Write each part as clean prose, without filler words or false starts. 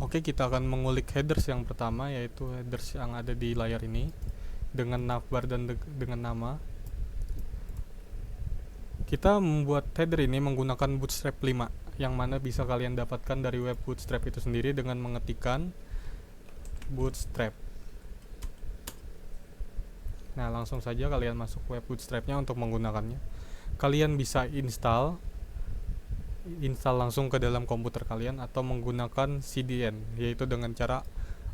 Oke, kita akan mengulik headers yang pertama, yaitu headers yang ada di layar ini dengan navbar dan dengan nama. Kita membuat header ini menggunakan Bootstrap 5, yang mana bisa kalian dapatkan dari web Bootstrap itu sendiri dengan mengetikkan Bootstrap. Nah, langsung saja kalian masuk web Bootstrapnya untuk menggunakannya. Kalian bisa install langsung ke dalam komputer kalian atau menggunakan CDN, yaitu dengan cara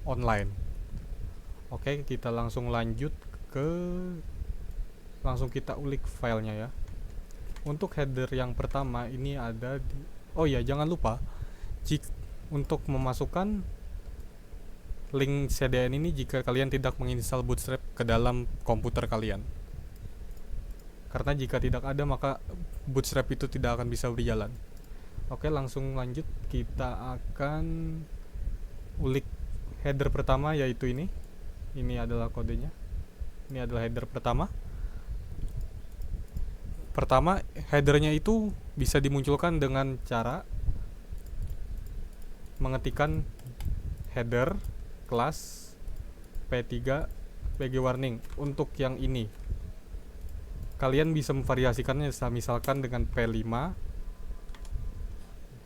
online. Oke, kita langsung lanjut ke kita ulik filenya ya. Untuk header yang pertama ini ada di, oh ya, jangan lupa untuk memasukkan link CDN ini jika kalian tidak menginstal Bootstrap ke dalam komputer kalian. Karena jika tidak ada maka Bootstrap itu tidak akan bisa berjalan. Oke, langsung lanjut. Kita akan ulik header pertama, yaitu ini. Ini adalah kodenya. Ini adalah header pertama. Headernya itu bisa dimunculkan dengan cara mengetikkan header kelas P3 PG warning. Untuk yang ini kalian bisa memvariasikannya, misalkan dengan P5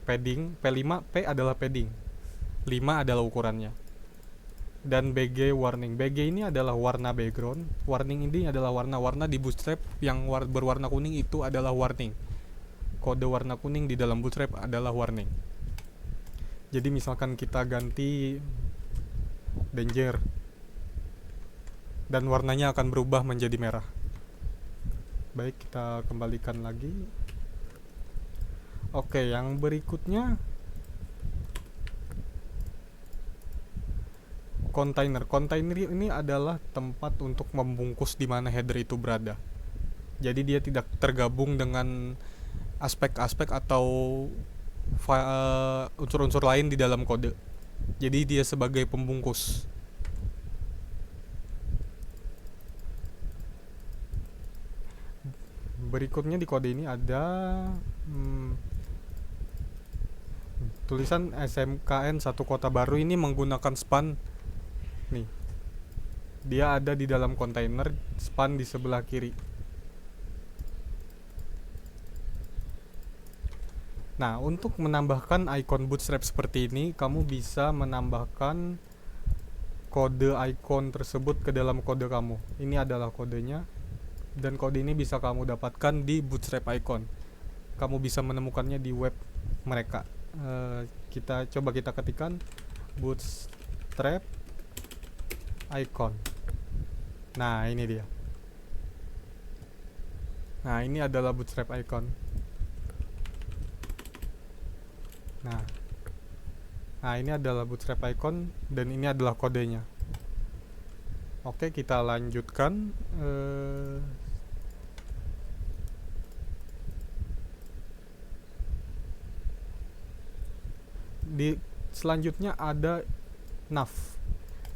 padding, P5 P adalah padding, 5 adalah ukurannya, dan BG warning. BG ini adalah warna background, warning ini adalah warna-warna di Bootstrap yang berwarna kuning itu adalah warning. Kode warna kuning di dalam Bootstrap adalah warning. Jadi misalkan kita ganti danger dan warnanya akan berubah menjadi merah. Baik, kita kembalikan lagi. Oke, yang berikutnya container. Container ini adalah tempat untuk membungkus di mana header itu berada. Jadi dia tidak tergabung dengan aspek-aspek atau unsur-unsur lain di dalam kode. Jadi dia sebagai pembungkus. Berikutnya di kode ini ada tulisan SMKN satu kota baru. Ini menggunakan span nih, dia ada di dalam kontainer, span di sebelah kiri. Nah, untuk menambahkan icon Bootstrap seperti ini, kamu bisa menambahkan kode icon tersebut ke dalam kode kamu. Ini adalah kodenya, dan kode ini bisa kamu dapatkan di Bootstrap icon. Kamu bisa menemukannya di web mereka. Kita ketikkan Bootstrap icon. Nah, ini dia. Nah, ini adalah Bootstrap icon. Nah, ini adalah Bootstrap icon dan ini adalah kodenya. Oke, kita lanjutkan. Selanjutnya ada nav.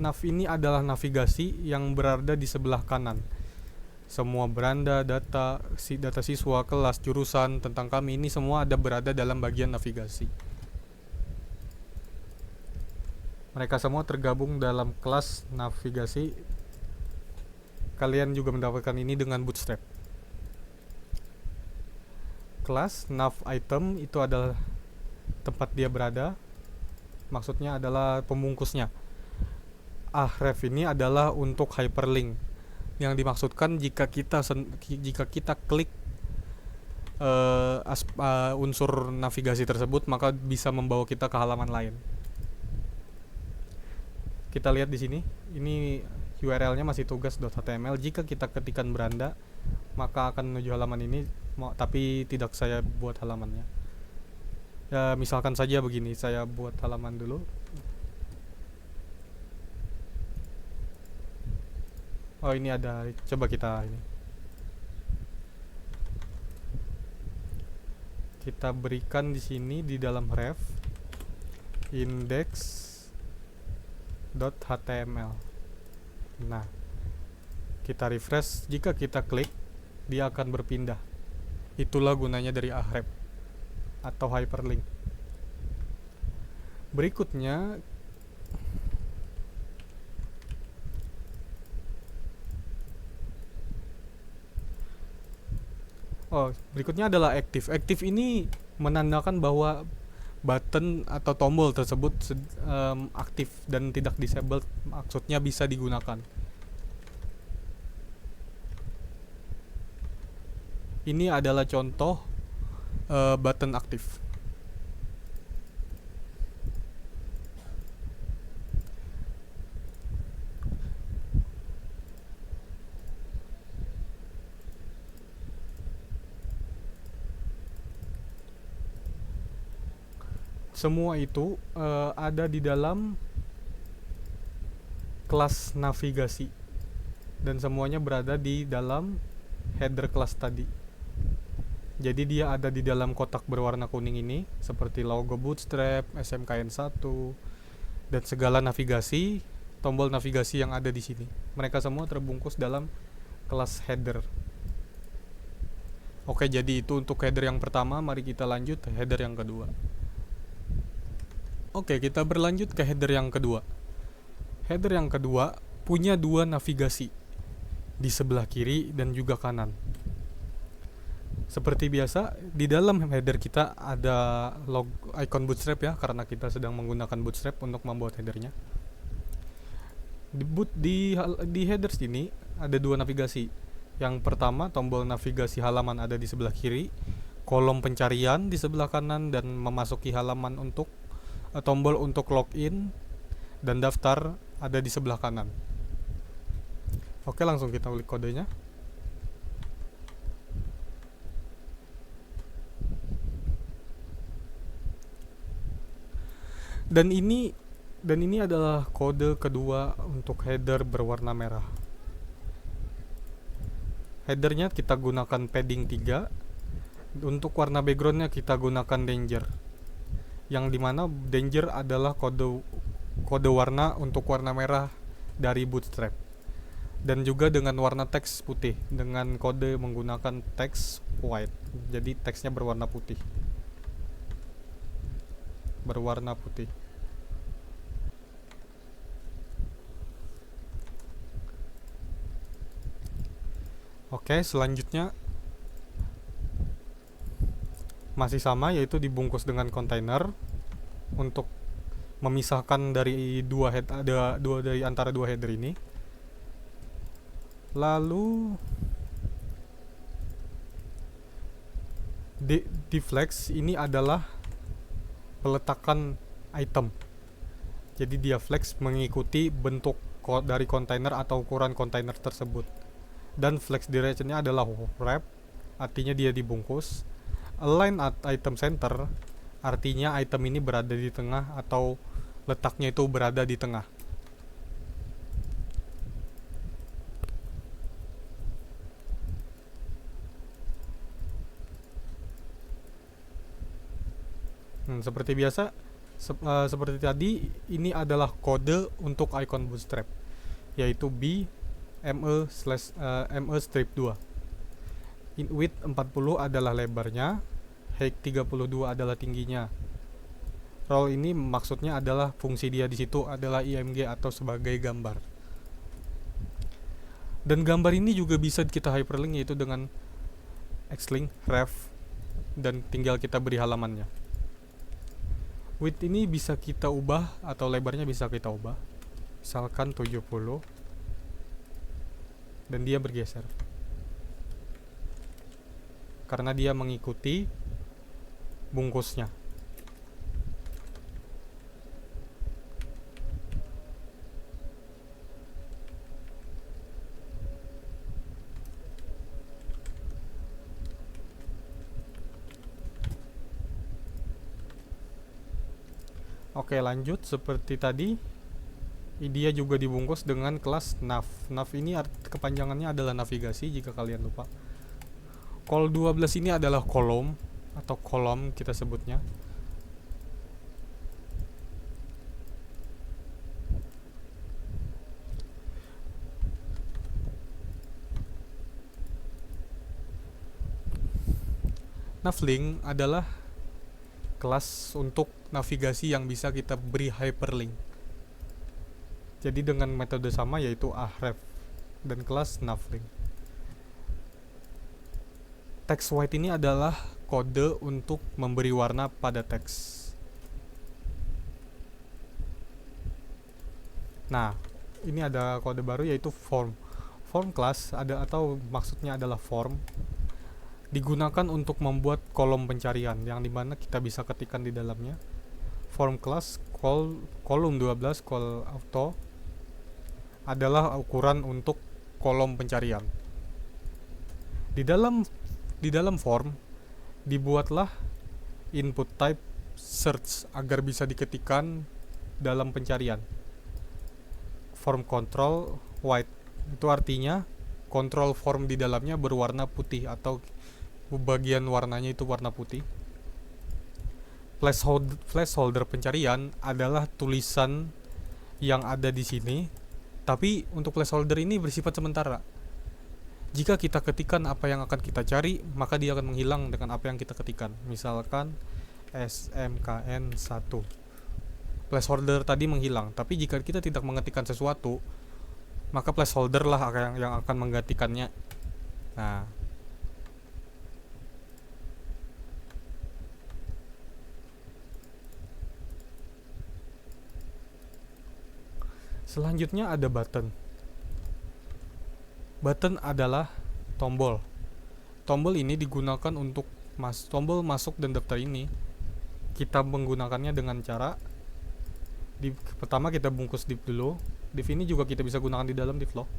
Nav ini adalah navigasi yang berada di sebelah kanan. Semua beranda, data siswa, kelas, jurusan, tentang kami, ini semua berada dalam bagian navigasi. Mereka semua tergabung dalam kelas navigasi. Kalian juga mendapatkan ini dengan Bootstrap. Kelas nav item itu adalah tempat dia berada. Maksudnya adalah pembungkusnya. Href ini adalah untuk hyperlink, yang dimaksudkan jika kita klik unsur navigasi tersebut, maka bisa membawa kita ke halaman lain. Kita lihat di sini, ini URL-nya masih tugas.html. Jika kita ketikkan beranda, maka akan menuju halaman ini, tapi tidak saya buat halamannya. Ya, misalkan saja begini, saya buat halaman dulu. Oh, ini ada, coba kita ini. Kita berikan di sini di dalam ref index.html. Nah, kita refresh. Jika kita klik, dia akan berpindah. Itulah gunanya dari Ahref atau hyperlink. Berikutnya Oh, berikutnya adalah active. Active ini menandakan bahwa button atau tombol tersebut aktif dan tidak disabled, maksudnya bisa digunakan. Ini adalah contoh button aktif. Semua itu ada di dalam kelas navigasi dan semuanya berada di dalam header kelas tadi. Jadi dia ada di dalam kotak berwarna kuning ini seperti logo Bootstrap, SMKN1 dan segala navigasi, tombol navigasi yang ada di sini. Mereka semua terbungkus dalam kelas header. Oke, jadi itu untuk header yang pertama. Mari kita lanjut ke header yang kedua. Oke, kita berlanjut ke header yang kedua. Header yang kedua punya dua navigasi di sebelah kiri dan juga kanan. Seperti biasa, di dalam header kita ada icon Bootstrap ya, karena kita sedang menggunakan Bootstrap untuk membuat headernya. Di header sini ada dua navigasi. Yang pertama, tombol navigasi halaman ada di sebelah kiri, kolom pencarian di sebelah kanan, dan memasuki halaman untuk tombol untuk login dan daftar ada di sebelah kanan. Oke, langsung kita klik kodenya. Dan ini adalah kode kedua untuk header berwarna merah. Headernya kita gunakan padding 3. Untuk warna backgroundnya kita gunakan danger, yang dimana danger adalah kode warna untuk warna merah dari Bootstrap, dan juga dengan warna teks putih dengan kode menggunakan teks white. Jadi teksnya berwarna putih. Oke, selanjutnya masih sama, yaitu dibungkus dengan kontainer untuk memisahkan dari dari antara dua header ini. Lalu di flex ini adalah peletakan item. Jadi dia flex mengikuti bentuk dari kontainer atau ukuran kontainer tersebut. Dan flex directionnya adalah wrap, artinya dia dibungkus. Align at item center, artinya item ini berada di tengah atau letaknya itu berada di tengah. Seperti biasa, seperti tadi, ini adalah kode untuk icon Bootstrap, yaitu me strip 2. Width 40 adalah lebarnya, height 32 adalah tingginya. Role ini maksudnya adalah fungsi dia di situ adalah img atau sebagai gambar. Dan gambar ini juga bisa kita hyperlink, yaitu dengan xlink ref, dan tinggal kita beri halamannya. Width ini bisa kita ubah atau lebarnya bisa kita ubah, misalkan 70, dan dia bergeser karena dia mengikuti bungkusnya. Oke, lanjut seperti tadi, dia juga dibungkus dengan kelas nav. Nav ini kepanjangannya adalah navigasi jika kalian lupa. Col 12 ini adalah kolom atau kolom kita sebutnya. Navlink adalah kelas untuk navigasi yang bisa kita beri hyperlink. Jadi dengan metode sama, yaitu ahref dan kelas navlink. Text white ini adalah kode untuk memberi warna pada teks. Nah, ini ada kode baru yaitu form. Form class ada, atau maksudnya adalah form, digunakan untuk membuat kolom pencarian yang dimana kita bisa ketikkan di dalamnya. Form class column 12 call auto adalah ukuran untuk kolom pencarian. Di dalam form dibuatlah input type search agar bisa diketikkan dalam pencarian. Form control white itu artinya kontrol form di dalamnya berwarna putih atau bagian warnanya itu warna putih. Placeholder pencarian adalah tulisan yang ada di sini, tapi untuk placeholder ini bersifat sementara. Jika kita ketikkan apa yang akan kita cari, maka dia akan menghilang dengan apa yang kita ketikkan. Misalkan SMKN 1. Placeholder tadi menghilang, tapi jika kita tidak mengetikkan sesuatu, maka placeholder lah yang akan menggantikannya. Nah, selanjutnya ada button. Button adalah tombol. Tombol ini digunakan untuk tombol masuk dan daftar ini. Kita menggunakannya dengan cara pertama kita bungkus div dulu. Div ini juga kita bisa gunakan di dalam div loh.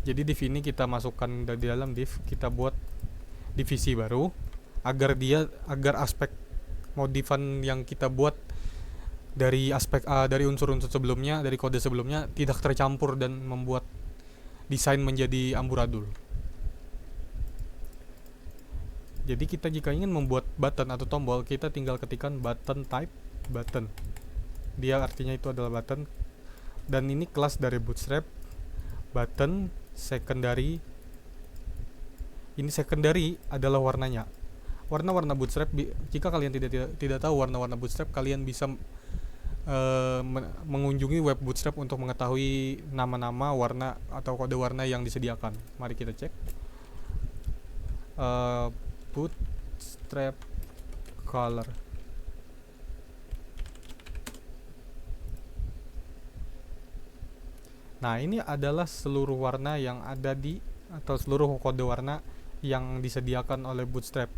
Jadi div ini kita masukkan di dalam div, kita buat divisi baru agar aspek modifan yang kita buat dari dari unsur-unsur sebelumnya, dari kode sebelumnya tidak tercampur dan membuat desain menjadi amburadul. Jadi kita jika ingin membuat button atau tombol, kita tinggal ketikkan button type button. Dia artinya itu adalah button, dan ini kelas dari Bootstrap. Button secondary, ini secondary adalah warnanya. Warna-warna Bootstrap, jika kalian tidak tahu warna-warna Bootstrap, kalian bisa mengunjungi web Bootstrap untuk mengetahui nama-nama warna atau kode warna yang disediakan. Mari kita cek. Bootstrap color. Nah, ini adalah seluruh warna yang ada atau seluruh kode warna yang disediakan oleh Bootstrap.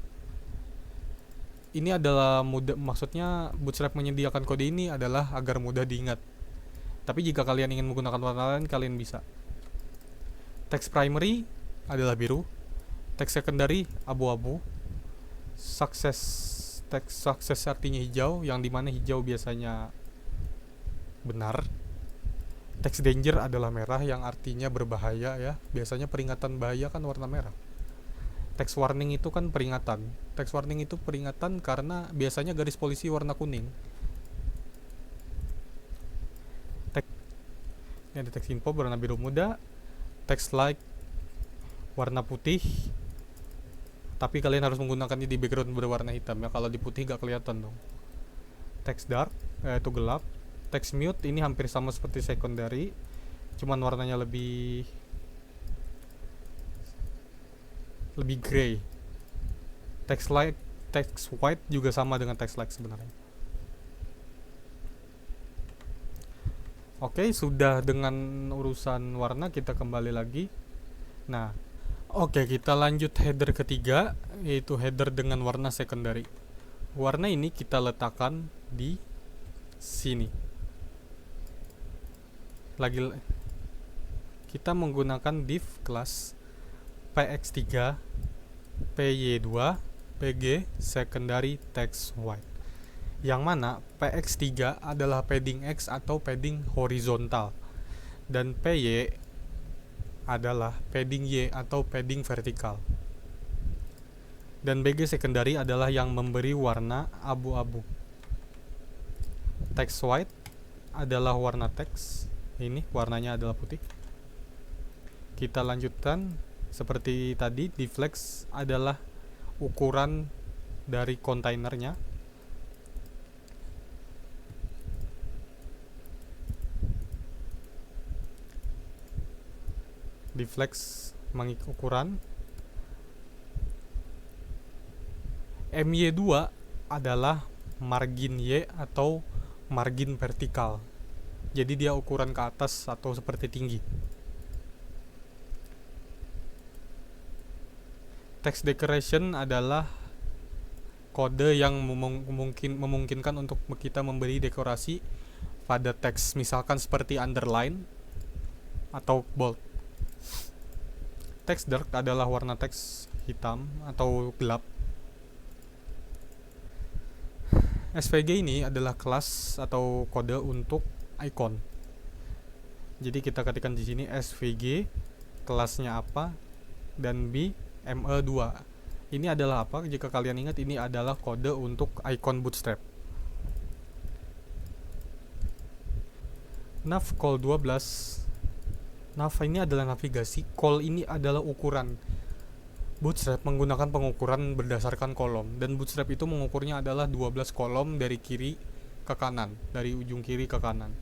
Ini adalah maksudnya Bootstrap menyediakan kode ini adalah agar mudah diingat. Tapi jika kalian ingin menggunakan warna lain, kalian bisa. Text primary adalah biru, text secondary abu-abu, text success artinya hijau, yang dimana hijau biasanya benar. Text danger adalah merah, yang artinya berbahaya ya. Biasanya peringatan bahaya kan warna merah. Text warning itu kan peringatan. Text warning itu peringatan karena biasanya garis polisi warna kuning. Ini ada text info berwarna biru muda. Text like warna putih, tapi kalian harus menggunakannya di background berwarna hitam ya. Kalau di putih gak kelihatan dong. Text dark itu gelap. Text mute ini hampir sama seperti secondary, cuman warnanya lebih gray. Text white juga sama dengan text light sebenarnya. Oke, sudah dengan urusan warna, kita kembali lagi. Nah, oke, kita lanjut header ketiga, yaitu header dengan warna secondary. Warna ini kita letakkan di sini. Kita menggunakan div class px3 py2 pg secondary text white, yang mana px3 adalah padding x atau padding horizontal, dan py adalah padding y atau padding vertikal, dan bg secondary adalah yang memberi warna abu-abu. Text white adalah warna teks. Ini warnanya adalah putih. Kita lanjutkan seperti tadi. Deflex adalah ukuran dari kontainernya. Deflex mengikuti ukuran. MY2 adalah margin Y atau margin vertikal. Jadi dia ukuran ke atas atau seperti tinggi. Text decoration adalah kode yang memungkinkan untuk kita memberi dekorasi pada teks, misalkan seperti underline atau bold. Text dark adalah warna teks hitam atau gelap. SVG ini adalah kelas atau kode untuk icon. Jadi kita ketikkan di sini SVG, kelasnya apa, dan B ME2. Ini adalah apa? Jika kalian ingat, ini adalah kode untuk icon Bootstrap. Nav call 12. Nav ini adalah navigasi, call ini adalah ukuran. Bootstrap menggunakan pengukuran berdasarkan kolom, dan Bootstrap itu mengukurnya adalah 12 kolom dari kiri ke kanan, dari ujung kiri ke kanan.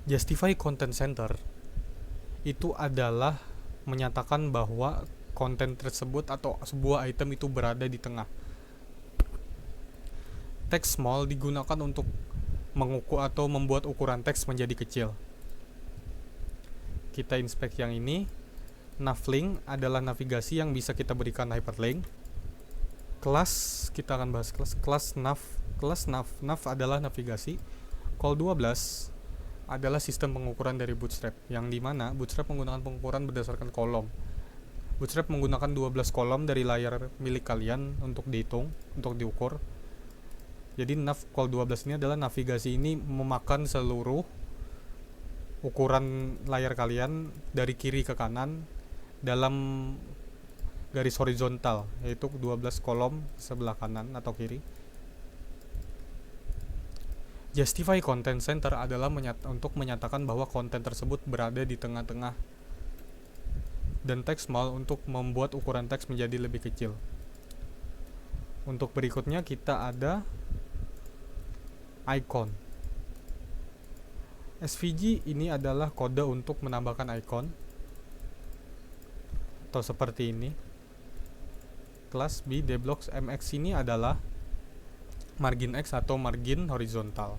Justify Content Center itu adalah menyatakan bahwa konten tersebut atau sebuah item itu berada di tengah. Text small digunakan untuk mengukur atau membuat ukuran teks menjadi kecil. Kita inspek yang ini. Navlink adalah navigasi yang bisa kita berikan hyperlink. Kelas, kita akan bahas kelas nav. Nav adalah navigasi. Call 12 adalah sistem pengukuran dari Bootstrap, yang dimana Bootstrap menggunakan pengukuran berdasarkan kolom. Bootstrap menggunakan 12 kolom dari layar milik kalian untuk dihitung, untuk diukur. Jadi nav call 12 ini adalah navigasi ini memakan seluruh ukuran layar kalian dari kiri ke kanan dalam garis horizontal, yaitu 12 kolom sebelah kanan atau kiri. Justify Content Center adalah untuk menyatakan bahwa konten tersebut berada di tengah-tengah, dan text small untuk membuat ukuran teks menjadi lebih kecil. Untuk berikutnya kita ada icon. SVG ini adalah kode untuk menambahkan icon, atau seperti ini. Kelas B dblocks MX ini adalah margin X atau margin horizontal.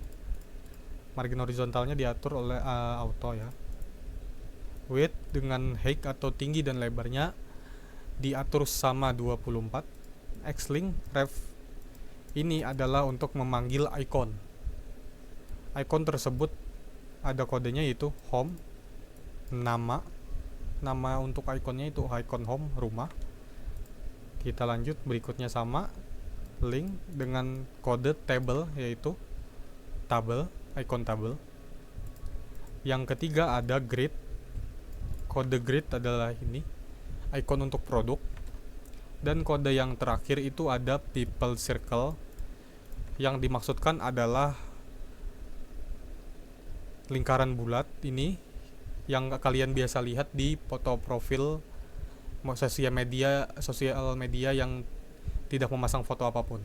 Margin horizontalnya diatur oleh auto ya. Width dengan height atau tinggi dan lebarnya diatur sama 24. Xlink ref ini adalah untuk memanggil icon. Icon tersebut ada kodenya, yaitu home, nama untuk iconnya itu icon home, rumah. Kita lanjut, berikutnya sama link dengan kode table, yaitu tabel, icon tabel. Yang ketiga ada grid. Kode grid adalah ini, icon untuk produk. Dan kode yang terakhir itu ada people circle, yang dimaksudkan adalah lingkaran bulat ini yang kalian biasa lihat di foto profil sosial media yang tidak memasang foto apapun.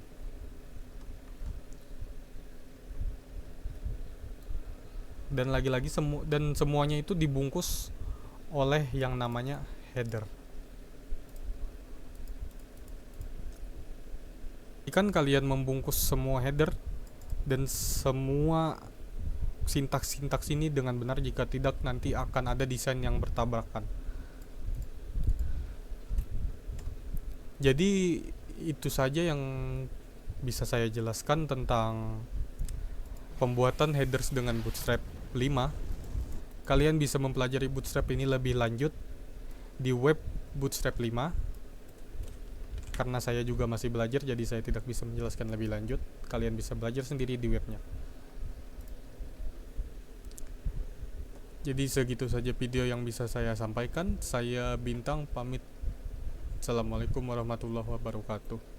Dan lagi-lagi semuanya itu dibungkus oleh yang namanya header. Jika kalian membungkus semua header dan semua sintaks ini dengan benar, jika tidak nanti akan ada desain yang bertabrakan. Jadi itu saja yang bisa saya jelaskan tentang pembuatan headers dengan Bootstrap 5. Kalian bisa mempelajari Bootstrap ini lebih lanjut di web Bootstrap 5. Karena saya juga masih belajar, jadi saya tidak bisa menjelaskan lebih lanjut. Kalian bisa belajar sendiri di webnya. Jadi segitu saja video yang bisa saya sampaikan. Saya Bintang pamit. Assalamualaikum warahmatullahi wabarakatuh.